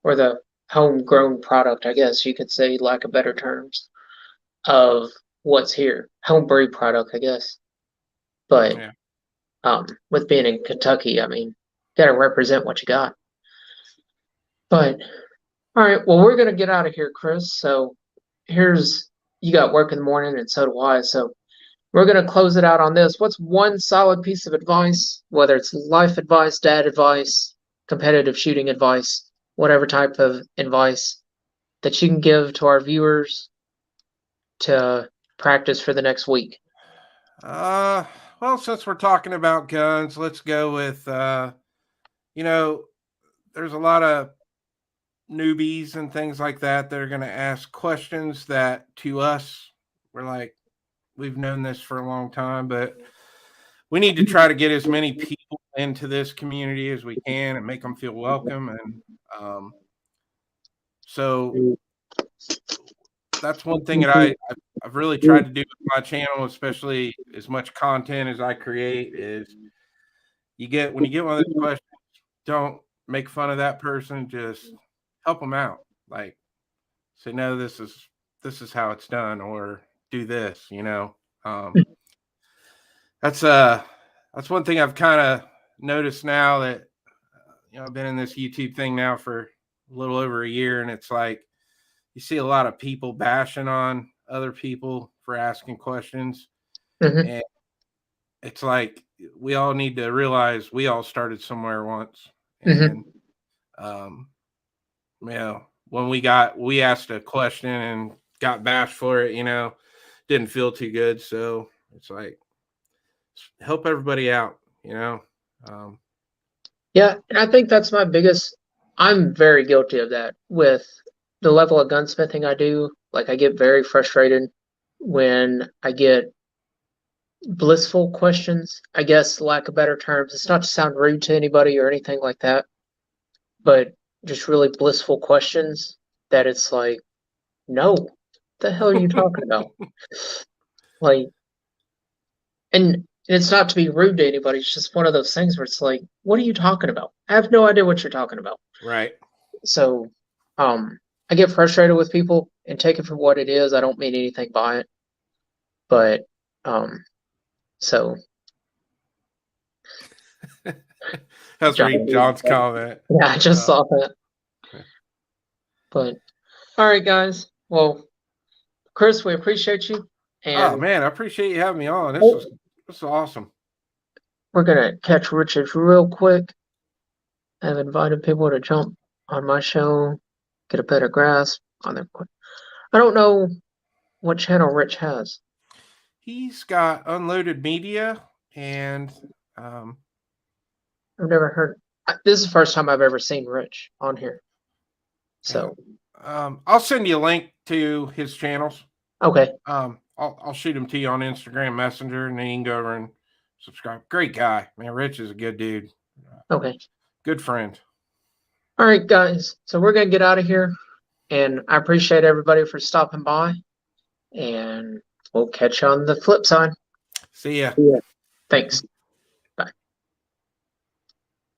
or the homegrown product, I guess you could say, lack of better terms, of what's here. Homebrew product, I guess. But yeah. with being in Kentucky, I mean, gotta represent what you got. But all right, well, we're gonna get out of here, Chris. So here's, you got work in the morning, and so do I. So we're gonna close it out on this. What's one solid piece of advice, whether it's life advice, dad advice, competitive shooting advice, whatever type of advice, that you can give to our viewers to practice for the next week? Well, since we're talking about guns, let's go with you know, there's a lot of newbies and things like that are going to ask questions that to us we're like, we've known this for a long time, but we need to try to get as many people into this community as we can and make them feel welcome. And so that's one thing that I've really tried to do with my channel, especially as much content as I create, is when you get one of those questions, don't make fun of that person, just help them out. Like, say, no, this is how it's done, or do this, that's one thing I've kind of noticed now that I've been in this YouTube thing now for a little over a year, and it's like you see a lot of people bashing on other people for asking questions. Mm-hmm. And it's like we all need to realize we all started somewhere once. And when we asked a question and got bashed for it, didn't feel too good. So it's like, help everybody out, Yeah, and I think that's my biggest. I'm very guilty of that with the level of gunsmithing I do. Like, I get very frustrated when I get blissful questions, I guess, lack of better terms. It's not to sound rude to anybody or anything like that, but just really blissful questions that it's like, no, what the hell are you talking about? Like, and it's not to be rude to anybody. It's just one of those things where it's like, what are you talking about? I have no idea what you're talking about. Right. So, I get frustrated with people and take it for what it is. I don't mean anything by it, but So That's reading John's comment. yeah, I just saw that. Yeah. But all right, guys. Well, Chris, we appreciate you. Oh And man, I appreciate you having me on. This is awesome. we're gonna catch Richard real quick. I've invited people to jump on my show, get a better grasp on their. I don't know what channel Rich has. He's got Unloaded Media, and I've never heard. This is the first time I've ever seen Rich on here. So I'll send you a link to his channels. okay. I'll shoot him to you on Instagram Messenger, and then you can go over and subscribe. Great guy, man. Rich is a good dude. Okay. Good friend. All right, guys. So we're gonna get out of here, and I appreciate everybody for stopping by, and we'll catch you on the flip side. See ya. Thanks.